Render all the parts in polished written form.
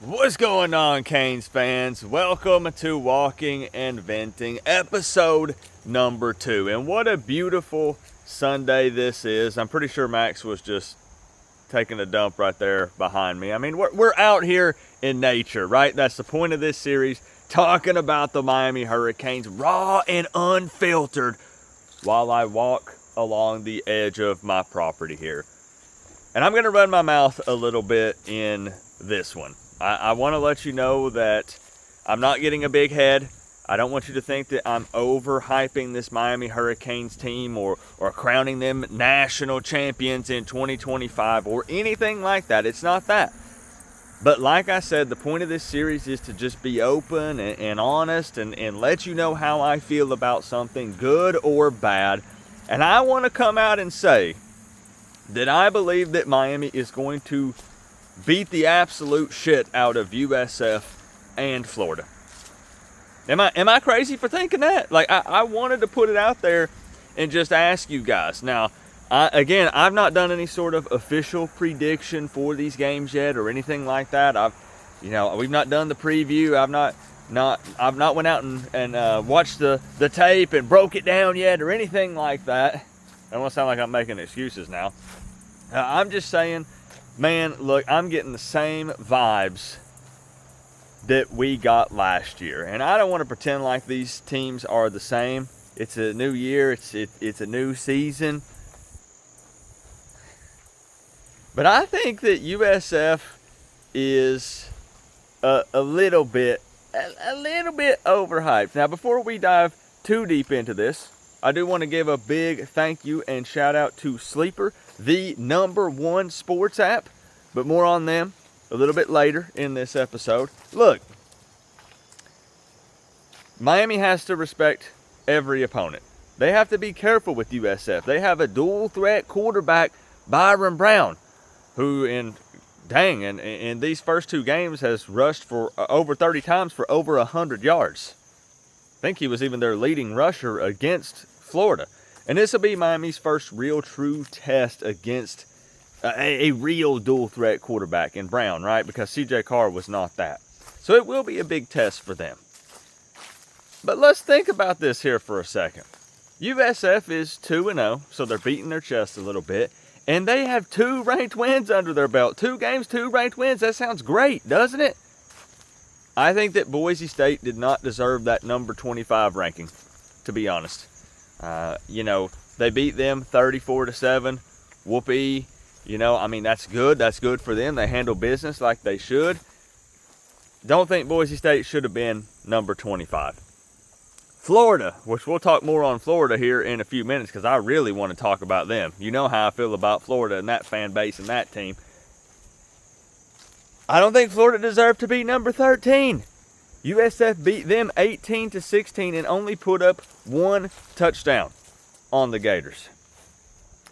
What's going on, Canes fans? Welcome to Walking and Venting, episode number 2. And what a beautiful Sunday this is. I'm pretty sure Max was just taking a dump right there behind me. I mean, we're out here in nature, right? That's the point of this series, talking about the Miami Hurricanes, raw and unfiltered, while I walk along the edge of my property here. And I'm going to run my mouth a little bit in this one. I want to let you know that I'm not getting a big head. I don't want you to think that I'm overhyping this Miami Hurricanes team or crowning them national champions in 2025 or anything like that. It's not that. But like I said, the point of this series is to just be open and honest and let you know how I feel about something, good or bad. And I want to come out and say that I believe that Miami is going to beat the absolute shit out of USF and Florida. Am I crazy for thinking that? Like, I wanted to put it out there and just ask you guys. Now, I've not done any sort of official prediction for these games yet or anything like that. We've not done the preview. I've not went out and watched the tape and broke it down yet or anything like that. I don't want to sound like I'm making excuses now. I'm just saying, man, look, I'm getting the same vibes that we got last year. And I don't want to pretend like these teams are the same. It's a new year. It's a new season. But I think that USF is a little bit overhyped. Now, before we dive too deep into this, I do want to give a big thank you and shout out to Sleeper, the #1 sports app, but more on them a little bit later in this episode. Look, Miami has to respect every opponent. They have to be careful with USF. They have a dual threat quarterback, Byron Brown, who in these first 2 games has rushed for over 30 times for over 100 yards. I think he was even their leading rusher against Florida. And this will be Miami's first real true test against a real dual threat quarterback in Brown, right? Because CJ Carr was not that. So it will be a big test for them. But let's think about this here for a second. USF is 2-0, so they're beating their chest a little bit. And they have 2 ranked wins under their belt. 2 games, 2 ranked wins. That sounds great, doesn't it? I think that Boise State did not deserve that number 25 ranking, to be honest. They beat them 34-7. Whoopee. That's good. That's good for them. They handle business like they should. Don't think Boise State should have been number 25. Florida, which we'll talk more on Florida here in a few minutes because I really want to talk about them. You know how I feel about Florida and that fan base and that team. I don't think Florida deserved to be number 13. USF beat them 18-16 and only put up 1 touchdown on the Gators.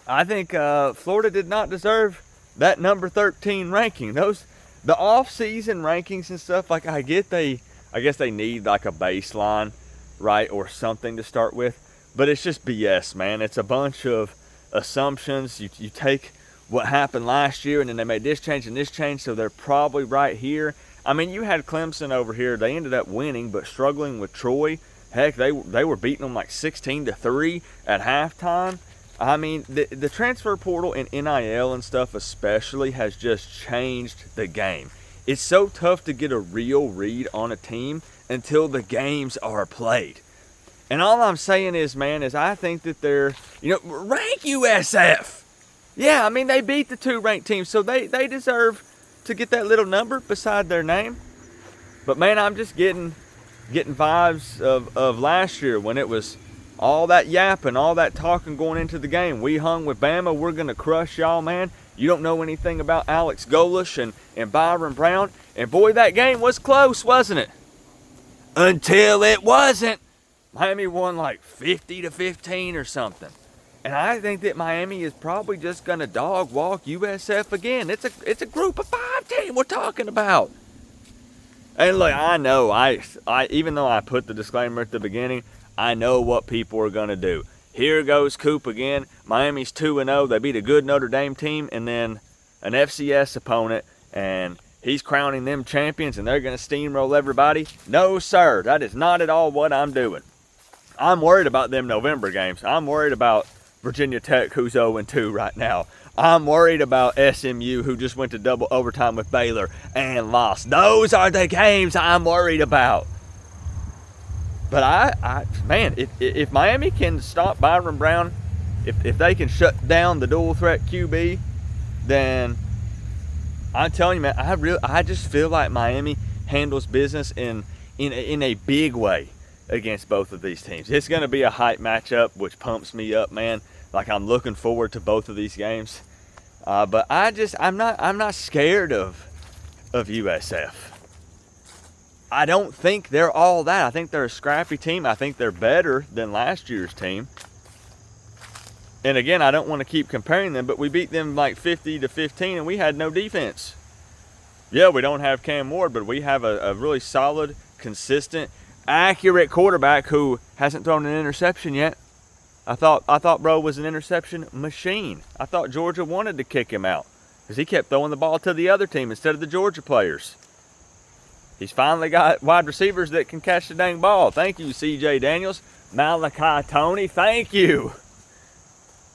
I think Florida did not deserve that number 13 ranking. The off-season rankings and stuff, like I guess they need like a baseline, right, or something to start with. But it's just BS, man. It's a bunch of assumptions. You take what happened last year and then they made this change and this change, so they're probably right here. I mean, you had Clemson over here. They ended up winning, but struggling with Troy. Heck, they were beating them like 16-3 at halftime. I mean, the transfer portal and NIL and stuff especially has just changed the game. It's so tough to get a real read on a team until the games are played. And all I'm saying is, man, I think that they're, rank USF. Yeah, I mean, they beat the 2 ranked teams, so they deserve to get that little number beside their name. But man, I'm just getting vibes of last year when it was all that yapping, all that talking going into the game. We hung with Bama. We're going to crush y'all, man. You don't know anything about Alex Golesh and Byron Brown. And boy, that game was close, wasn't it? Until it wasn't. Miami won like 50-15 or something. And I think that Miami is probably just going to dog walk USF again. It's a group of 5 team we're talking about. And look, I know, I even though I put the disclaimer at the beginning, I know what people are going to do. Here goes Coop again. Miami's 2-0. They beat a good Notre Dame team and then an FCS opponent. And he's crowning them champions and they're going to steamroll everybody. No, sir. That is not at all what I'm doing. I'm worried about them November games. I'm worried about Virginia Tech, who's 0-2 right now. I'm worried about SMU, who just went to double overtime with Baylor and lost. Those are the games I'm worried about. But man, if Miami can stop Byron Brown, if they can shut down the dual threat QB, then I'm telling you, man, I just feel like Miami handles business in a big way against both of these teams. It's going to be a hype matchup, which pumps me up, man. Like, I'm looking forward to both of these games. But I'm not scared of USF. I don't think they're all that. I think they're a scrappy team. I think they're better than last year's team. And again, I don't want to keep comparing them, but we beat them like 50-15 and we had no defense. Yeah, we don't have Cam Ward, but we have a really solid, consistent, accurate quarterback who hasn't thrown an interception yet. I thought bro was an interception machine. I thought Georgia wanted to kick him out because he kept throwing the ball to the other team instead of the Georgia players. He's finally got wide receivers that can catch the dang ball. Thank you, C.J. Daniels. Malachi Tony, thank you.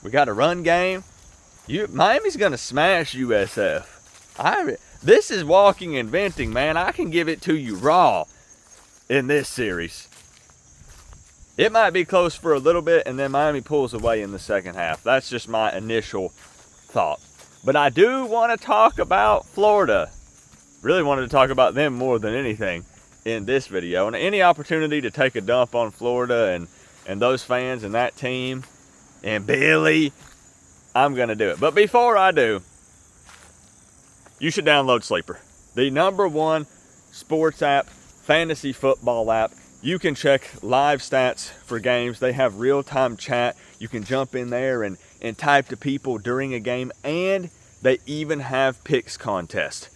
We got a run game. Miami's going to smash USF. This is walking and venting, man. I can give it to you raw in this series. It might be close for a little bit, and then Miami pulls away in the second half. That's just my initial thought. But I do want to talk about Florida. Really wanted to talk about them more than anything in this video. And any opportunity to take a dump on Florida and those fans and that team and Billy, I'm going to do it. But before I do, you should download Sleeper, the #1 sports app, fantasy football app. You can check live stats for games. They have real-time chat. You can jump in there and type to people during a game, and they even have picks contest.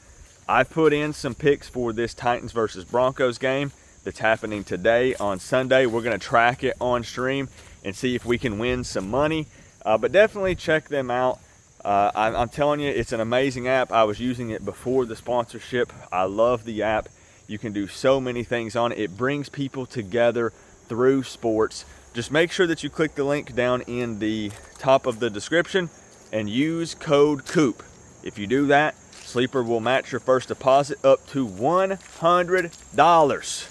I've put in some picks for this Titans versus Broncos game that's happening today on Sunday. We're going to track it on stream and see if we can win some money. But definitely check them out. I'm telling you, it's an amazing app. I was using it before the sponsorship. I love the app. You can do so many things on it. It brings people together through sports. Just make sure that you click the link down in the top of the description and use code COOP. If you do that, Sleeper will match your first deposit up to $100.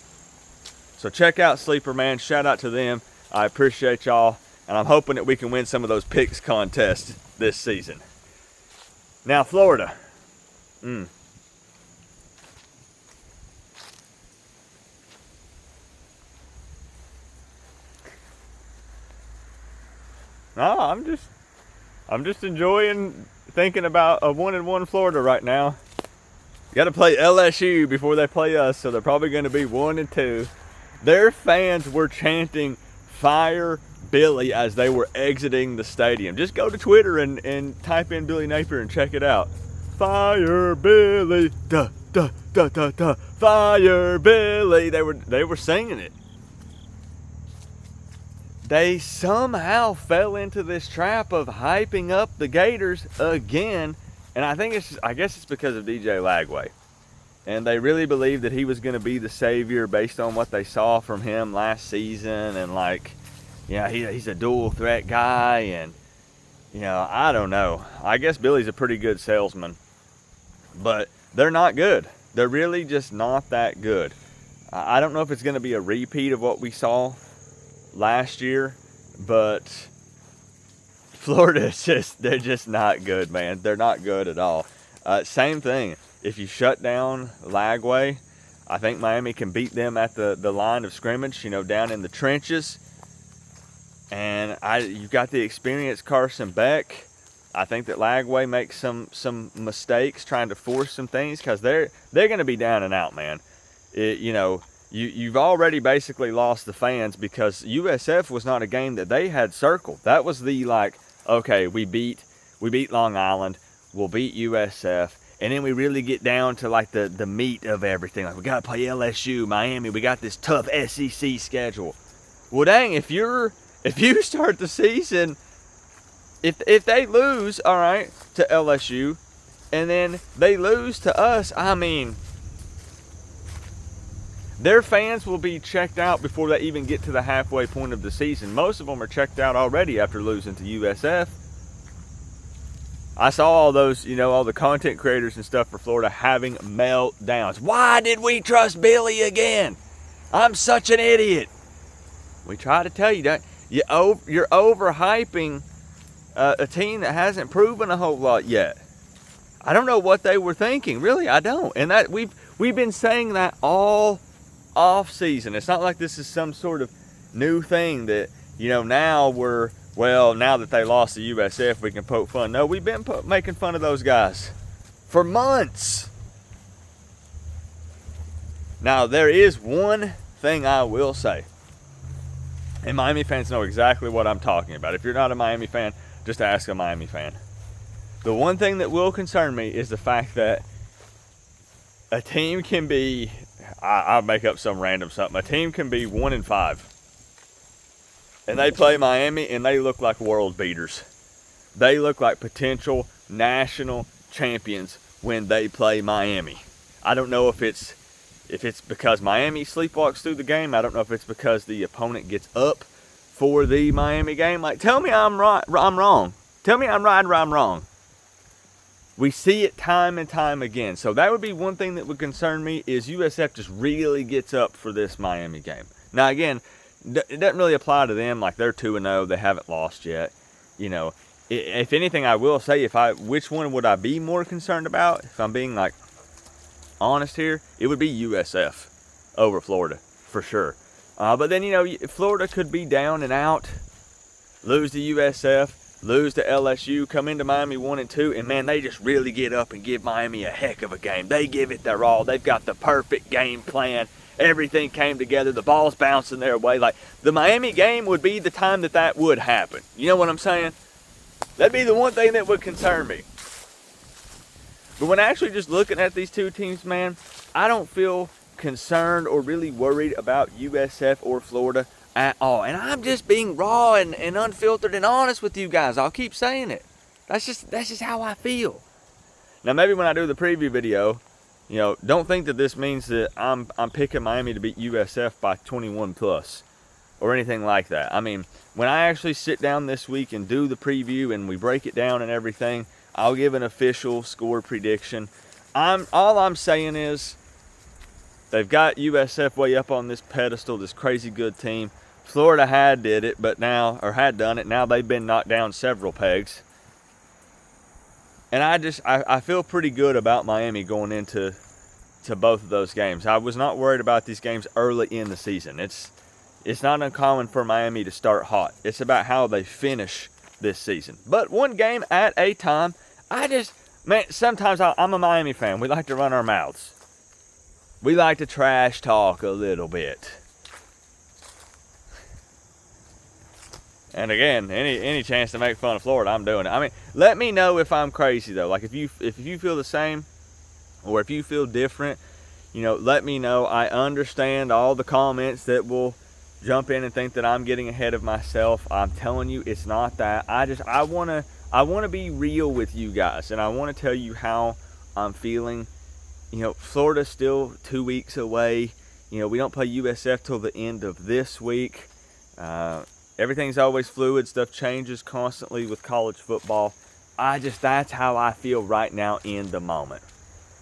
So check out Sleeper, man. Shout out to them. I appreciate y'all. And I'm hoping that we can win some of those picks contests this season. Now, Florida. No, I'm just enjoying thinking about a 1-1 Florida right now. Got to play LSU before they play us, so they're probably going to be 1-2. Their fans were chanting "Fire Billy" as they were exiting the stadium. Just go to Twitter and type in Billy Napier and check it out. Fire Billy, da da da da da. Fire Billy. They were singing it. They somehow fell into this trap of hyping up the Gators again, and I guess it's because of DJ Lagway. And they really believed that he was going to be the savior based on what they saw from him last season, and he's a dual threat guy, and I don't know. I guess Billy's a pretty good salesman, but they're not good. They're really just not that good. I don't know if it's going to be a repeat of what we saw last year, but Florida they're just not good, man. They're not good at all. Same thing. If you shut down Lagway, I think Miami can beat them at the line of scrimmage, down in the trenches. And you've got the experienced Carson Beck. I think that Lagway makes some mistakes trying to force some things because they're going to be down and out, man. You've already basically lost the fans because USF was not a game that they had circled. That was okay, we beat Long Island, we'll beat USF, and then we really get down to the meat of everything. We got to play LSU, Miami, we got this tough SEC schedule. Well, dang, if you start the season, if they lose, all right, to LSU, and then they lose to us. I mean, their fans will be checked out before they even get to the halfway point of the season. Most of them are checked out already after losing to USF. I saw all those, all the content creators and stuff for Florida having meltdowns. Why did we trust Billy again? I'm such an idiot. We try to tell you that you're overhyping a team that hasn't proven a whole lot yet. I don't know what they were thinking, really. I don't. And that we've been saying that all off season. It's not like this is some sort of new thing that now now that they lost to USF, we can poke fun. No, we've been making fun of those guys for months. Now, there is one thing I will say, and Miami fans know exactly what I'm talking about. If you're not a Miami fan, just ask a Miami fan. The one thing that will concern me is the fact that a team can be, I'll make up some random something, a team can be 1-5. And they play Miami and they look like world beaters. They look like potential national champions when they play Miami. I don't know if it's because Miami sleepwalks through the game. I don't know if it's because the opponent gets up for the Miami game. Like, tell me I'm right, I'm wrong. Tell me I'm right or I'm wrong. We see it time and time again. So that would be one thing that would concern me, is USF just really gets up for this Miami game. Now, again, it doesn't really apply to them. Like, they're 2-0. They haven't lost yet. If anything, I will say, which one would I be more concerned about? If I'm being honest here, it would be USF over Florida for sure. But then Florida could be down and out, lose to USF, lose to LSU, come into Miami 1-2, and man, they just really get up and give Miami a heck of a game. They give it their all. They've got the perfect game plan. Everything came together. The ball's bouncing their way. Like, the Miami game would be the time that would happen. You know what I'm saying? That'd be the one thing that would concern me. But when actually just looking at these two teams, man, I don't feel concerned or really worried about USF or Florida at all. And I'm just being raw and unfiltered and honest with you guys. I'll keep saying it. That's just how I feel. Now, maybe when I do the preview video, don't think that this means that I'm picking Miami to beat USF by 21 plus or anything like that. I mean, when I actually sit down this week and do the preview and we break it down and everything, I'll give an official score prediction. All I'm saying is they've got USF way up on this pedestal, this crazy good team. Florida had done it. Now they've been knocked down several pegs. And I feel pretty good about Miami going into both of those games. I was not worried about these games early in the season. It's not uncommon for Miami to start hot. It's about how they finish this season. But one game at a time. Sometimes I'm a Miami fan. We like to run our mouths. We like to trash talk a little bit. And again, any chance to make fun of Florida, I'm doing it. I mean, let me know if I'm crazy though. Like, if you feel the same, or if you feel different, let me know. I understand all the comments that will jump in and think that I'm getting ahead of myself. I'm telling you, it's not that. I want to be real with you guys, and I want to tell you how I'm feeling. Florida's still 2 weeks away. We don't play USF till the end of this week. Everything's always fluid. Stuff changes constantly with college football. That's how I feel right now in the moment.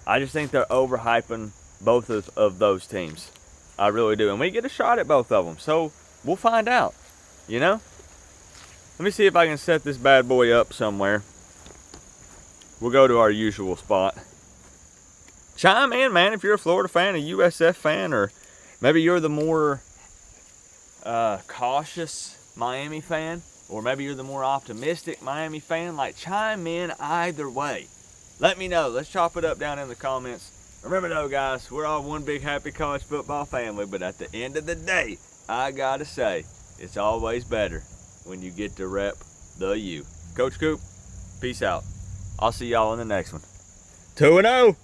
I just think they're overhyping both of those teams. I really do. And we get a shot at both of them. So we'll find out, Let me see if I can set this bad boy up somewhere. We'll go to our usual spot. Chime in, man, if you're a Florida fan, a USF fan, or maybe you're the more cautious Miami fan, or maybe you're the more optimistic Miami fan. Chime in either way. Let me know. Let's chop it up down in the comments. Remember though, guys, we're all one big happy college football family, but at the end of the day, I gotta say, it's always better when you get to rep the U. Coach Coop, peace out. I'll see y'all in the next one. 2-0.